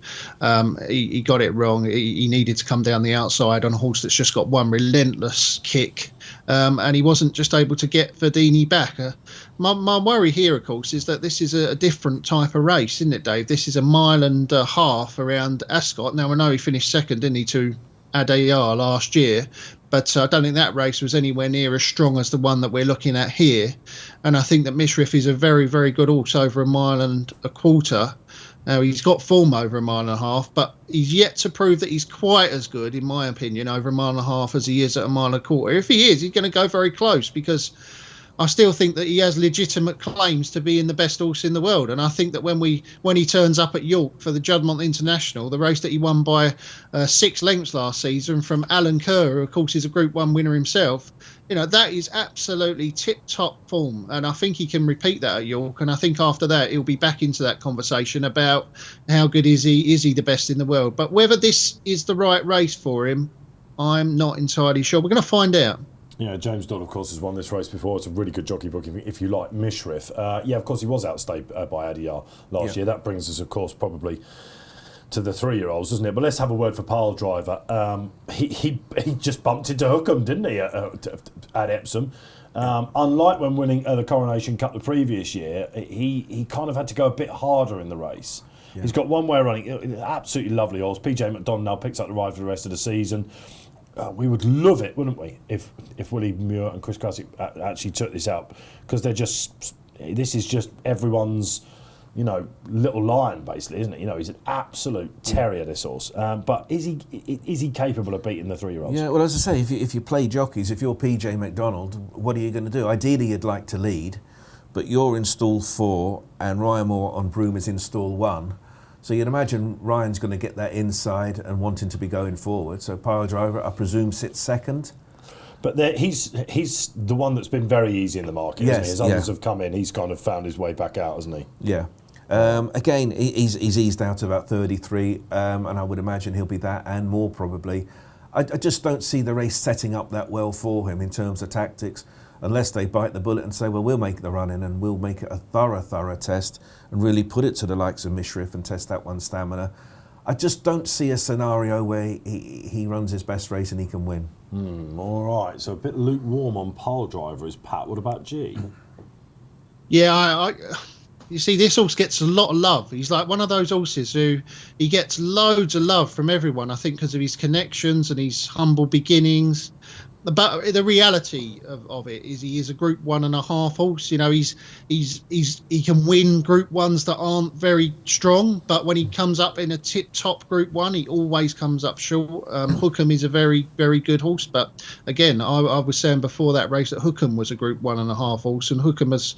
He got it wrong. He needed to come down the outside on a horse that's just got one relentless kick, and he wasn't just able to get Verdini back. My worry here, of course, is that this is a different type of race, isn't it, Dave? This is a mile and a half around Ascot. Now, I know he finished second, didn't he, to Adayar last year, but I don't think that race was anywhere near as strong as the one that we're looking at here. And I think that Mishrif is a very, very good horse over a mile and a quarter. Now, he's got form over a mile and a half, but he's yet to prove that he's quite as good, in my opinion, over a mile and a half as he is at a mile and a quarter. If he is, he's going to go very close because I still think that he has legitimate claims to being the best horse in the world. And I think that when he turns up at York for the Juddmonte International, the race that he won by 6 lengths last season from Alan Kerr, who of course is a Group 1 winner himself, you know, that is absolutely tip-top form. And I think he can repeat that at York. And I think after that, he'll be back into that conversation about how good is he the best in the world. But whether this is the right race for him, I'm not entirely sure. We're going to find out. Yeah, James Dodd, of course, has won this race before. It's a really good jockey book, if you like, Mishrif. Of course, he was outstayed by Adiyar last year. That brings us, of course, probably to the 3-year-olds, doesn't it? But let's have a word for Pile Driver. He just bumped into Hookham, didn't he, at Epsom? Unlike when winning the Coronation Cup the previous year, he kind of had to go a bit harder in the race. Yeah. He's got one way of running. Absolutely lovely horse. PJ McDonald now picks up the ride for the rest of the season. We would love it, wouldn't we, if Willie Muir and Chris Cussick actually took this out, because this is just everyone's, little lion, basically, isn't it? He's an absolute terrier, this horse. But is he capable of beating the 3-year-olds? Yeah, well, as I say, if you play jockeys, if you're PJ McDonald, what are you going to do? Ideally, you'd like to lead, but you're in stall 4 and Ryan Moore on Broome is in stall 1. So you'd imagine Ryan's going to get that inside and wanting to be going forward. So Pile Driver, I presume, sits second. But he's the one that's been very easy in the market, isn't he? As others have come in, he's kind of found his way back out, hasn't he? Yeah. Again, he's eased out to about 33, and I would imagine he'll be that and more probably. I just don't see the race setting up that well for him in terms of tactics, unless they bite the bullet and say, well, we'll make the run in and we'll make it a thorough test and really put it to the likes of Mishriff and test that one's stamina. I just don't see a scenario where he runs his best race and he can win. All right, so a bit lukewarm on Pile Driver is Pat. What about G? Yeah, you see, this horse gets a lot of love. He's like one of those horses who he gets loads of love from everyone, I think, because of his connections and his humble beginnings. But the reality of it is he is a Group 1.5 horse. He can win Group 1s that aren't very strong, but when he comes up in a tip-top Group 1, he always comes up short. Hookham is a very, very good horse, but again, I was saying before that race that Hookham was a Group 1.5 horse, and Hookham has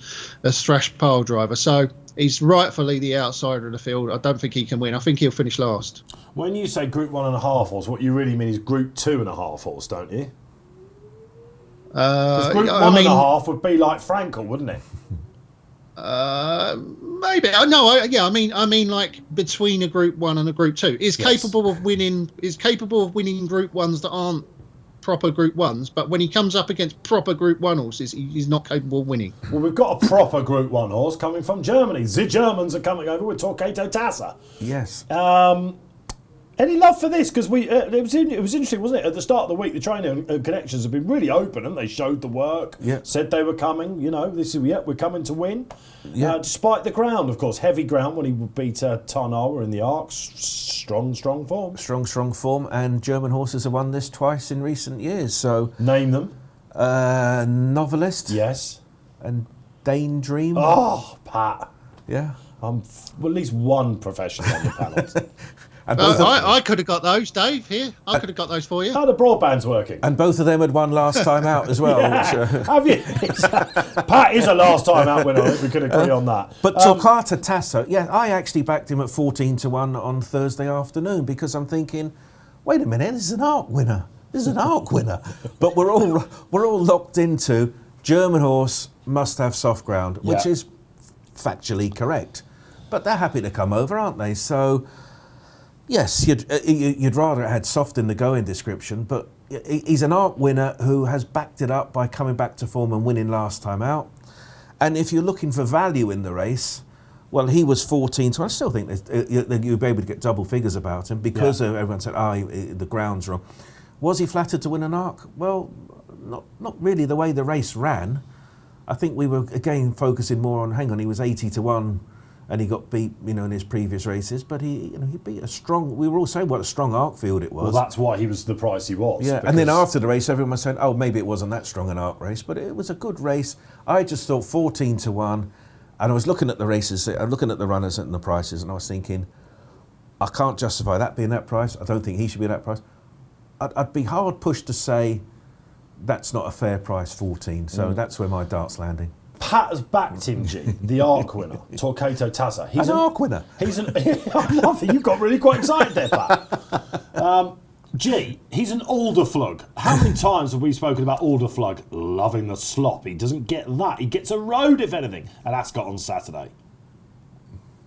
thrashed Pile Driver. So he's rightfully the outsider of the field. I don't think he can win. I think he'll finish last. When you say Group 1.5 horse, what you really mean is Group 2.5 horse, don't you? Because Group 1.5 would be like Frankel, wouldn't it? Maybe. I mean like between a Group 1 and a Group 2. Is capable of winning Group 1s that aren't proper Group 1s, but when he comes up against proper Group 1 horses, he's not capable of winning. Well, we've got a proper Group 1 horse coming from Germany. The Germans are coming over with Torquato Taza. Yes. Any love for this? Because it was interesting, wasn't it? At the start of the week, the training connections have been really open, and they showed the work. Yeah. Said they were coming. We're coming to win. Yeah. Despite the ground, of course, heavy ground when he beat Tarnawa in the Arc. Strong form. Strong form, and German horses have won this twice in recent years. So name them. Novelist. Yes. And Dane Dream. Oh, Pat. Yeah. Well, at least one professional on the panel. I could have got those, Dave. Here, I could have got those for you. How the broadband's working? And both of them had won last time out as well. Have you? Pat is a last time out winner. I think we could agree on that. But Torquato Tasso, I actually backed him at 14-1 on Thursday afternoon because I'm thinking, wait a minute, this is an Arc winner. But we're all locked into German horse must have soft ground, which is factually correct. But they're happy to come over, aren't they? So. Yes, you'd rather it had soft in the going description, but he's an Arc winner who has backed it up by coming back to form and winning last time out. And if you're looking for value in the race, well, he was 14, so I still think you'll be able to get double figures about him because everyone said, the ground's wrong. Was he flattered to win an Arc? Well, not really the way the race ran. I think we were, again, focusing more on, he was 80-1. And he got beat, in his previous races. But he beat a strong. We were all saying what a strong Arc field it was. Well, that's why he was the price he was. Yeah, and then after the race, everyone was saying, "Oh, maybe it wasn't that strong an Arc race." But it was a good race. I just thought 14-1, and I was looking at the races, looking at the runners and the prices, and I was thinking, I can't justify that being that price. I don't think he should be that price. I'd be hard pushed to say that's not a fair price, 14. So that's where my dart's landing. Pat has backed him, G, the Arc winner, Torquato Taza. He's an Arc winner. I love it. You got really quite excited there, Pat. G, he's an Alderflug. How many times have we spoken about Alderflug loving the slop? He doesn't get that. He gets a road, if anything, at Ascot on Saturday.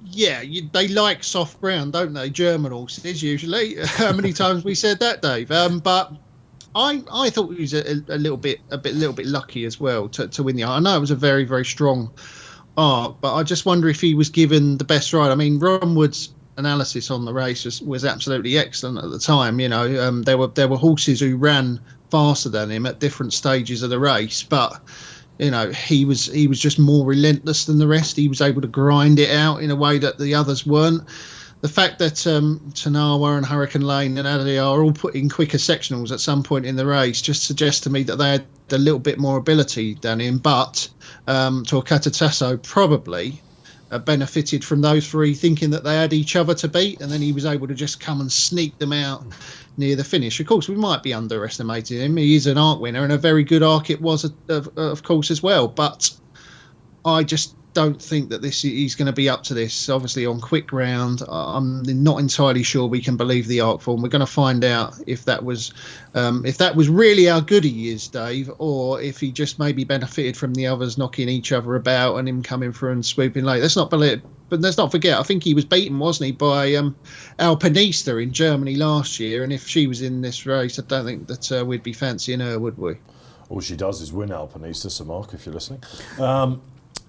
Yeah, they like soft ground, don't they? German horses usually. How many times we said that, Dave? But I thought he was a little bit lucky as well to win the Arc. I know it was a very, very strong Arc, but I just wonder if he was given the best ride. I mean, Ron Wood's analysis on the race was absolutely excellent at the time. There were horses who ran faster than him at different stages of the race, but You know, he was just more relentless than the rest. He was able to grind it out in a way that the others weren't. The fact that Tanawa and Hurricane Lane and Addy are all put in quicker sectionals at some point in the race just suggests to me that they had a little bit more ability than him. But Torquato Tasso probably benefited from those three thinking that they had each other to beat, and then he was able to just come and sneak them out near the finish. Of course, we might be underestimating him. He is an arc winner, and a very good arc it was, of course, as well. But I just don't think that he's going to be up to this. Obviously, on quick round, I'm not entirely sure we can believe the arc form. We're going to find out if that was really how good he is, Dave, or if he just maybe benefited from the others knocking each other about and him coming through and swooping late. Let's not forget, I think he was beaten, wasn't he, by Alpinista in Germany last year. And if she was in this race, I don't think that we'd be fancying her, would we? All she does is win Alpinista, so Mark, if you're listening.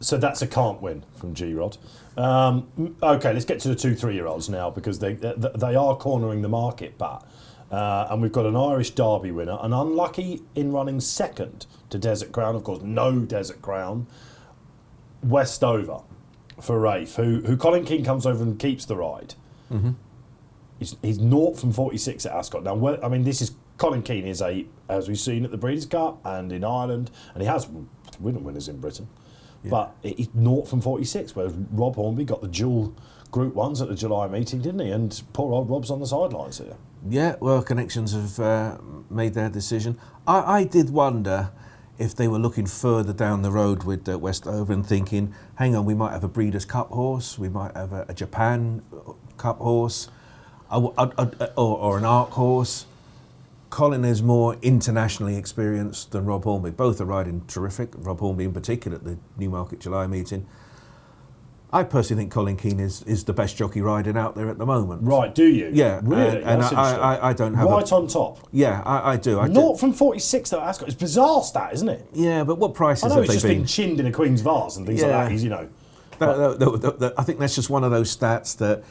So that's a can't win from G-Rod. Okay, let's get to the 2-3-year-olds now, because they are cornering the market, Pat. And we've got an Irish Derby winner, and unlucky in running second to Desert Crown, of course, no Desert Crown, Westover for Rafe, who Colin Keane comes over and keeps the ride. Mm-hmm. He's 0 from 46 at Ascot. Now, I mean, this is Colin Keane is as we've seen at the Breeders' Cup and in Ireland, and he has winners in Britain. Yeah. But he's 0 from 46, whereas Rob Hornby got the dual Group 1s at the July meeting, didn't he? And poor old Rob's on the sidelines here. Yeah, well, Connections have made their decision. I did wonder if they were looking further down the road with Westover and thinking, hang on, we might have a Breeders' Cup horse, we might have a Japan Cup horse, or an ARC horse. Colin is more internationally experienced than Rob Hornby. Both are riding terrific, Rob Hornby in particular at the Newmarket July meeting. I personally think Colin Keane is the best jockey riding out there at the moment. Right, do you? Yeah. Really? And I don't have right on top? Yeah, I do. 0 from 46 though, Ascot. It's bizarre stat, isn't it? Yeah, but what prices have they been? I know it's just been chinned in a Queen's Vase and things like that. He's, you know... I think that's just one of those stats that...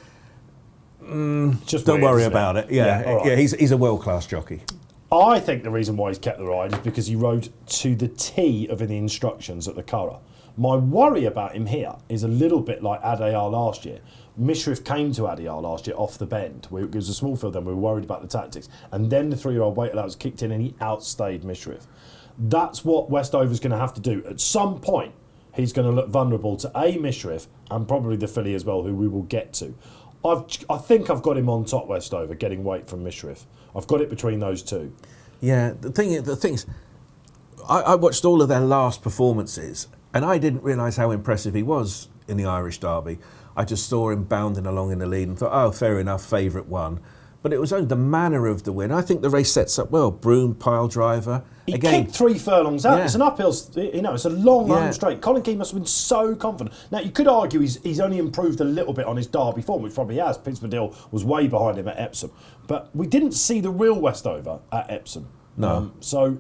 just don't weird, worry about it. Yeah, right. He's a world-class jockey. I think the reason why he's kept the ride is because he rode to the T of the instructions at the Curragh. My worry about him here is a little bit like Adayar last year. Mishriff came to Adayar last year off the bend. It was a small field then, we were worried about the tactics. And then the 3-year-old weight allowance kicked in and he outstayed Mishriff. That's what Westover's going to have to do. At some point, he's going to look vulnerable to Mishriff and probably the filly as well, who we will get to. I think I've got him on top, Westover, getting weight from Mishriff. I've got it between those two. Yeah, the thing is, I watched all of their last performances, and I didn't realise how impressive he was in the Irish Derby. I just saw him bounding along in the lead and thought, oh, fair enough, favourite one. But it was only the manner of the win. I think the race sets up well. Broome, pile driver. He kicked 3 furlongs out. Yeah. It's an uphill, it's a long home straight. Colin Keane must have been so confident. Now, you could argue he's only improved a little bit on his Derby form, which probably has. Pinsford was way behind him at Epsom. But we didn't see the real Westover at Epsom. No. I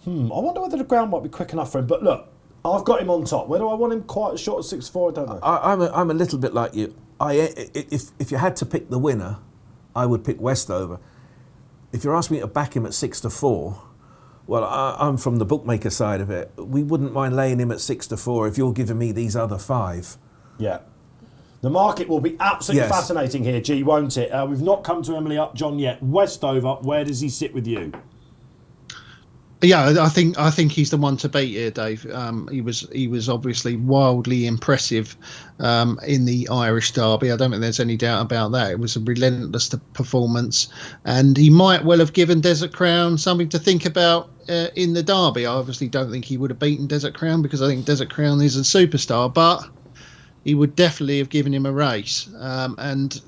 wonder whether the ground might be quick enough for him. But look, I've got him on top. Whether I want him quite as short as 6'4", I don't know. I'm a little bit like you. If you had to pick the winner, I would pick Westover. If you're asking me to back him at 6-4, well, I'm from the bookmaker side of it. We wouldn't mind laying him at 6-4 if you're giving me these other 5. Yeah. The market will be absolutely fascinating here, G, won't it? We've not come to Emily Upjohn yet. Westover, where does he sit with you? Yeah, I think he's the one to beat here, Dave. He was obviously wildly impressive in the Irish Derby. I don't think there's any doubt about that. It was a relentless performance, and he might well have given Desert Crown something to think about in the Derby. I obviously don't think he would have beaten Desert Crown because I think Desert Crown is a superstar, but he would definitely have given him a race. And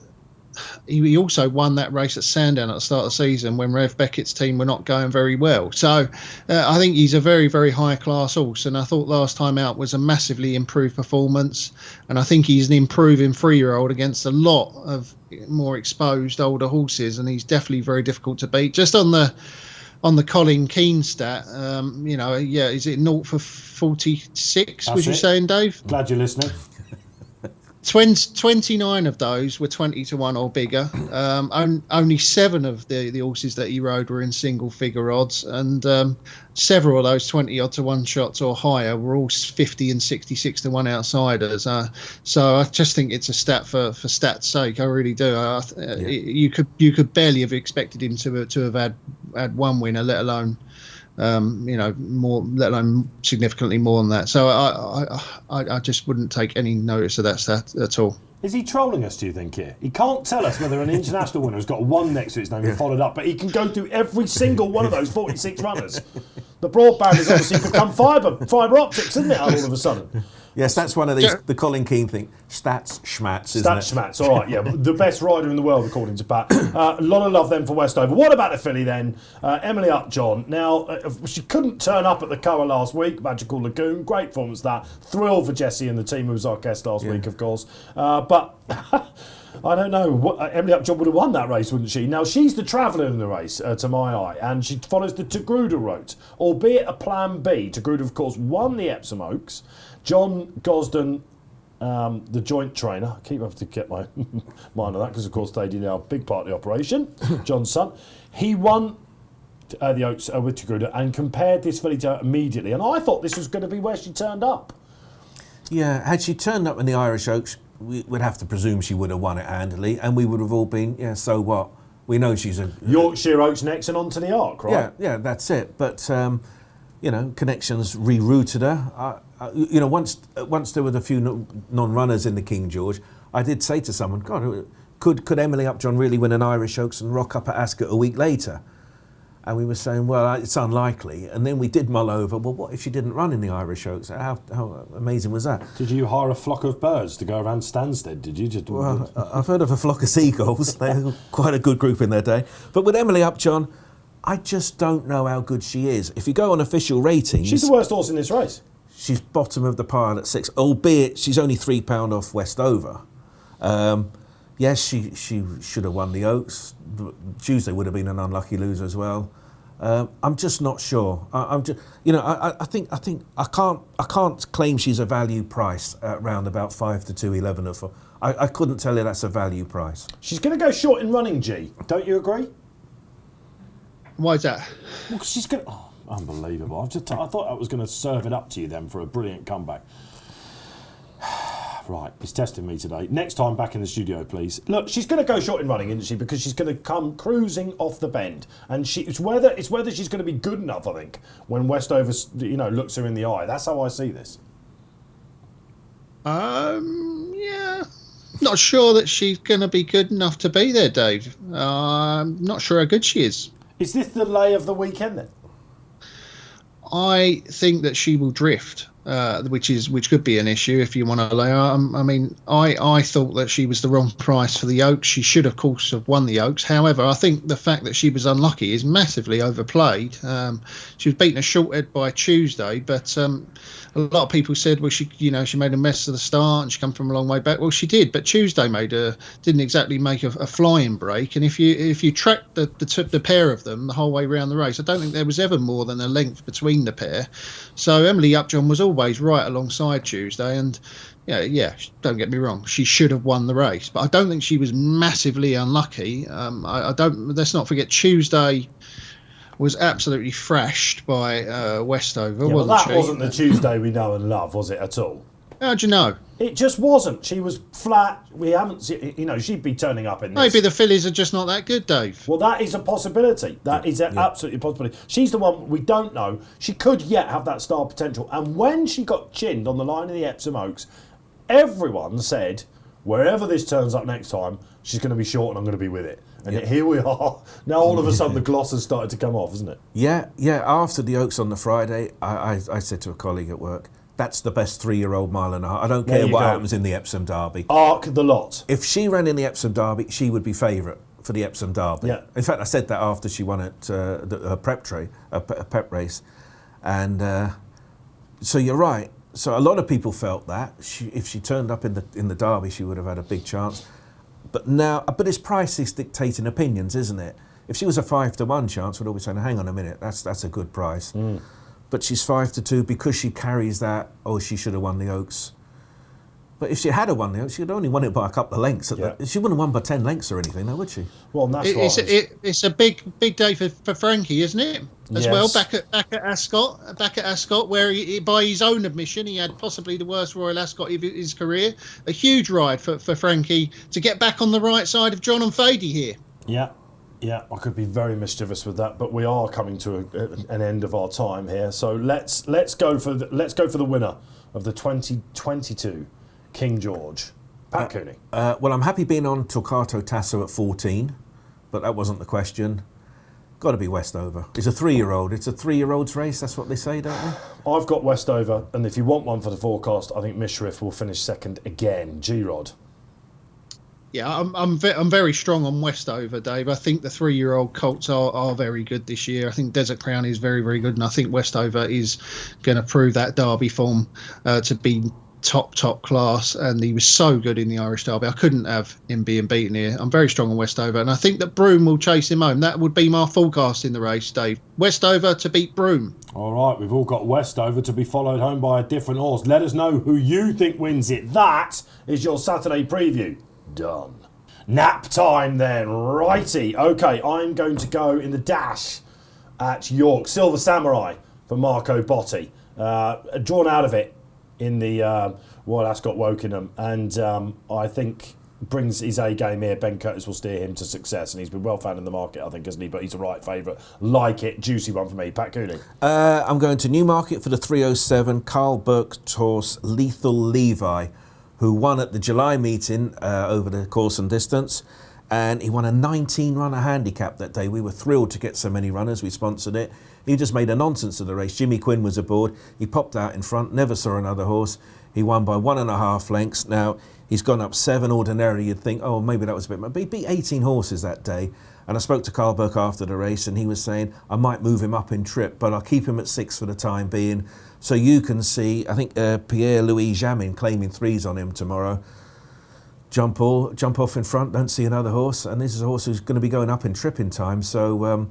he also won that race at Sandown at the start of the season when Rev Beckett's team were not going very well. So I think he's a very, very high-class horse, and I thought last time out was a massively improved performance, and I think he's an improving 3-year-old against a lot of more exposed older horses, and he's definitely very difficult to beat. Just on the Colin Keane stat, is it 0 for 46, was you saying, Dave? Glad you're listening. 29 of those were 20-1 or bigger. Only 7 of the horses that he rode were in single figure odds, and several of those 20-1 shots or higher were all 50 and 66-1 outsiders. So I just think it's a stat for stats' sake. I really do. You could barely have expected him to have had one winner, let alone more, let alone significantly more than that. So I just wouldn't take any notice of that stat at all. Is he trolling us, do you think, here? He can't tell us whether an international winner has got 1 next to his name and followed up, but he can go through every single one of those 46 runners. The broadband has obviously become fibre optics, isn't it, all of a sudden? Yes, that's one of these, the Colin Keane thing. Stats schmats, isn't it? Stats schmats, all right, yeah. The best rider in the world, according to Pat. A lot of love then for Westover. What about the filly then? Emily Upjohn. Now, she couldn't turn up at the Curragh last week, Magical Lagoon. Great performance that. Thrill for Jessie and the team, who was our guest last week, of course. But I don't know. Emily Upjohn would have won that race, wouldn't she? Now, she's the traveller in the race, to my eye, and she follows the Tagruda route, albeit a plan B. Tagruda, of course, won the Epsom Oaks. John Gosden, the joint trainer, I keep having to get my mind on that because, of course, they did a big part of the operation, John's son. He won the Oaks with Tagruda and compared this filly to her immediately. And I thought this was going to be where she turned up. Yeah, had she turned up in the Irish Oaks, we would have to presume she would have won it handily, and we would have all been, so what? We know she's a... Yorkshire Oaks next and on to the Arc, right? Yeah, that's it. But, Connections rerouted her. Once there were a few non-runners in the King George, I did say to someone, God, could Emily Upjohn really win an Irish Oaks and rock up at Ascot a week later? And we were saying, well, it's unlikely. And then we did mull over, well, what if she didn't run in the Irish Oaks? How amazing was that? Did you hire a flock of birds to go around Stansted, did you? Well, I've heard of a flock of seagulls. They're quite a good group in their day. But with Emily Upjohn, I just don't know how good she is. If you go on official ratings... She's the worst horse in this race. She's bottom of the pile at 6, albeit she's only £3 off Westover. Yes, she should have won the Oaks. Tuesday would have been an unlucky loser as well. I'm just not sure. I think I can't claim she's a value price at round about 5 to 2.11 or 4. I couldn't tell you that's a value price. She's going to go short in running, G. Don't you agree? Why is that? Well, she's going. Oh, unbelievable! I thought I was going to serve it up to you then for a brilliant comeback. Right, he's testing me today. Next time back in the studio, please. Look, she's going to go short in running, isn't she? Because she's going to come cruising off the bend, and it's whether she's going to be good enough. I think when Westover, looks her in the eye. That's how I see this. Yeah. Not sure that she's going to be good enough to be there, Dave. I'm not sure how good she is. Is this the lay of the weekend then? I think that she will drift, which could be an issue if you want to lay her. I thought that she was the wrong price for the Oaks. She should, of course, have won the Oaks. However, I think the fact that she was unlucky is massively overplayed. She was beaten a shorthead by Tuesday, but a lot of people said, well, she made a mess of the start and she come from a long way back. Well, she did, but Tuesday didn't exactly make a flying break. And if you track the pair of them the whole way around the race, I don't think there was ever more than a length between the pair. So Emily Upjohn was always right alongside Tuesday, and don't get me wrong, she should have won the race, but I don't think she was massively unlucky. Let's not forget Tuesday was absolutely thrashed by Westover. Yeah, that wasn't the Tuesday we know and love, was it at all? How'd you know? It just wasn't. She was flat. We haven't seen, she'd be turning up in this. Maybe the fillies are just not that good, Dave. Well, that is a possibility. That is absolutely a possibility. She's the one we don't know. She could yet have that star potential. And when she got chinned on the line of the Epsom Oaks, everyone said, wherever this turns up next time, she's going to be short and I'm going to be with it. And yet here we are. Now all of a sudden the gloss has started to come off, isn't it? Yeah. After the Oaks on the Friday, I said to a colleague at work, that's the best 3-year-old mile and a half. I don't care what happens in the Epsom Derby. Arc the lot. If she ran in the Epsom Derby, she would be favourite for the Epsom Derby. Yeah. In fact, I said that after she won at a prep race. And so you're right. So a lot of people felt that. If she turned up in the Derby, she would have had a big chance. But it's prices dictating opinions, isn't it? If she was a 5-1 chance, we'd all be saying, hang on a minute, that's a good price. But she's 5-2 because she carries that, she should have won the Oaks. But if she had won there, she'd only won it by a couple of lengths. She wouldn't have won by 10 lengths or anything, though, would she? Well, that's it's a big day for Frankie, isn't it? As well, back at Ascot, where he, by his own admission, he had possibly the worst Royal Ascot of his career. A huge ride for Frankie to get back on the right side of John and Fady here. Yeah, I could be very mischievous with that, but we are coming to an end of our time here. So let's go for the winner of the 2022 King George, Pat Cooney. Well, I'm happy being on Torquato Tasso at 14, but that wasn't the question. Got to be Westover. It's a 3-year-old. It's a 3-year-old's race. That's what they say, don't they? I've got Westover, and if you want one for the forecast, I think Mishriff will finish second again. G-Rod. Yeah, I'm very strong on Westover, Dave. I think the 3-year-old colts are very good this year. I think Desert Crown is very, very good, and I think Westover is going to prove that Derby form to be top class, and he was so good in the Irish Derby. I couldn't have him being beaten here. I'm very strong on Westover, and I think that Broome will chase him home. That would be my forecast in the race, Dave. Westover to beat Broome. All right, we've all got Westover to be followed home by a different horse. Let us know who you think wins it. That is your Saturday preview. Done. Nap time then, righty. Okay, I'm going to go in the dash at York. Silver Samurai for Marco Botti. Drawn out of it in the Royal Ascot Wokingham, and I think brings his A game here. Ben Curtis will steer him to success, and he's been well found in the market, I think, isn't he? But he's a right favourite. Like it. Juicy one for me. Pat Cooney. I'm going to Newmarket for the 307 Carl Burke's horse Lethal Levi, who won at the July meeting over the course and distance, and he won a 19-runner handicap that day. We were thrilled to get so many runners. We sponsored it. He just made a nonsense of the race. Jimmy Quinn was aboard. He popped out in front, never saw another horse. He won by 1.5 lengths. Now, he's gone up 7. Ordinarily, you'd think, oh, maybe that was a bit much. But he beat 18 horses that day. And I spoke to Carl Burke after the race, and he was saying, I might move him up in trip, but I'll keep him at 6 for the time being. So you can see, I think Pierre-Louis Jamin claiming 3s on him tomorrow. Jump off in front, don't see another horse. And this is a horse who's going to be going up in trip in time. So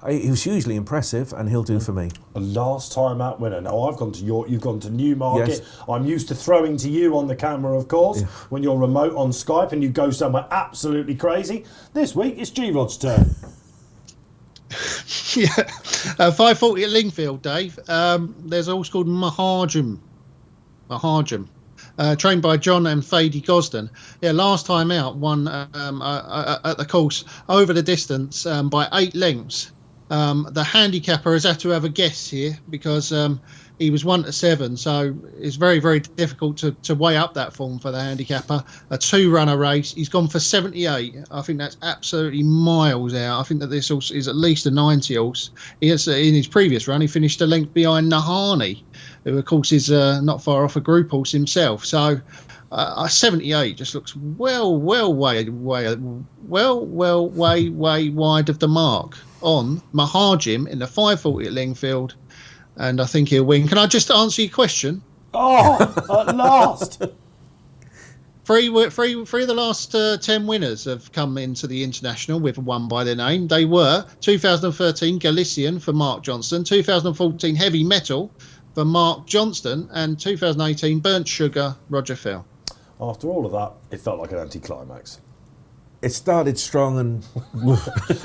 he was hugely impressive, and he'll do for me. A last time out winner. Now, I've gone to York, you've gone to Newmarket. Yes. I'm used to throwing to you on the camera, of course, when you're remote on Skype and you go somewhere absolutely crazy. This week, it's G-Rod's turn. Yeah, 5:40 at Lingfield, Dave. There's a horse called Maharjam, trained by John and Fady Gosden. Yeah, last time out, won at the course over the distance by 8 lengths. The handicapper has had to have a guess here because he was 1-7, so it's very, very difficult to weigh up that form for the handicapper. A 2-runner race. He's gone for 78. I think that's absolutely miles out. I think that this horse is at least a 90 horse. He has, in his previous run, he finished a length behind Nahani, who of course is not far off a group horse himself. So 78 just looks way wide of the mark on Maharjam in the 5:40 at Lingfield, and I think he'll win. Can I just answer your question? Oh, at last! Three of the last 10 winners have come into the International with one by their name. They were 2013 Galician for Mark Johnston, 2014 Heavy Metal for Mark Johnston, and 2018 Burnt Sugar, Roger Fell. After all of that, it felt like an anticlimax. It started strong and...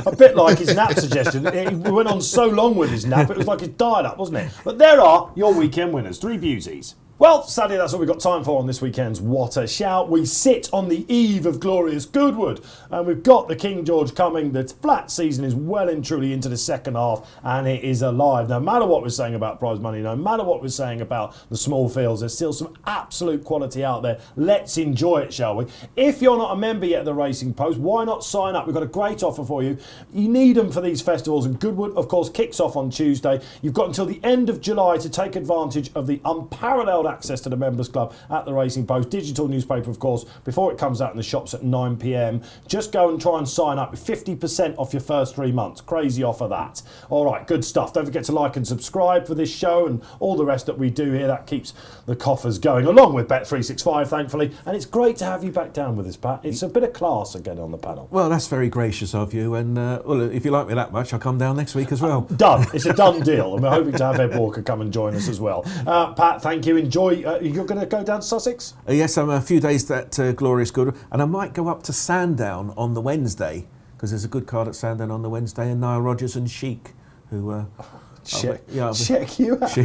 a bit like his nap suggestion. He went on so long with his nap, it was like it died up, wasn't it? But there are your weekend winners, 3 beauties. Well, sadly, that's all we've got time for on this weekend's What a Shout. We sit on the eve of glorious Goodwood, and we've got the King George coming. The flat season is well and truly into the second half, and it is alive. No matter what we're saying about prize money, no matter what we're saying about the small fields, there's still some absolute quality out there. Let's enjoy it, shall we? If you're not a member yet of the Racing Post, why not sign up? We've got a great offer for you. You need them for these festivals, and Goodwood, of course, kicks off on Tuesday. You've got until the end of July to take advantage of the unparalleled access to the Members Club at the Racing Post. Digital newspaper, of course, before it comes out in the shops at 9 p.m. Just go and try and sign up. 50% off your first 3 months. Crazy offer that. All right, good stuff. Don't forget to like and subscribe for this show and all the rest that we do here. That keeps the coffers going, along with Bet365, thankfully. And it's great to have you back down with us, Pat. It's a bit of class again on the panel. Well, that's very gracious of you. And well, if you like me that much, I'll come down next week as well. Done. It's a done deal. And we're hoping to have Ed Walker come and join us as well. Pat, thank you. Enjoy enjoy. You're going to go down to Sussex? Yes, I'm a few days at Glorious Good, and I might go up to Sandown on the Wednesday, because there's a good card at Sandown on the Wednesday, and Niall Rodgers and Chic, who... Check you out.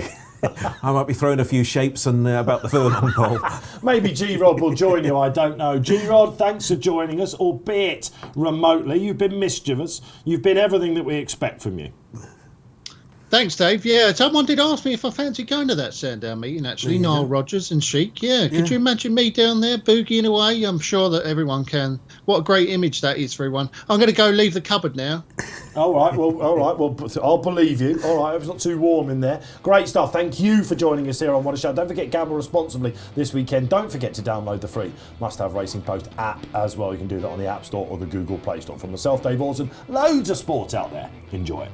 I might be throwing a few shapes and about the furlong pole. Maybe G-Rod will join you, I don't know. G-Rod, thanks for joining us, albeit remotely. You've been mischievous. You've been everything that we expect from you. Thanks, Dave. Yeah, someone did ask me if I fancy going to that Sandown meeting, actually. Niall Rodgers and Chic. Yeah, could you imagine me down there boogieing away? I'm sure that everyone can. What a great image that is for everyone. I'm going to go leave the cupboard now. All right, well, I'll believe you. All right, it's not too warm in there. Great stuff. Thank you for joining us here on What a Show. Don't forget Gamble Responsibly this weekend. Don't forget to download the free Must Have Racing Post app as well. You can do that on the App Store or the Google Play Store. From myself, Dave Orton, loads of sport out there. Enjoy it.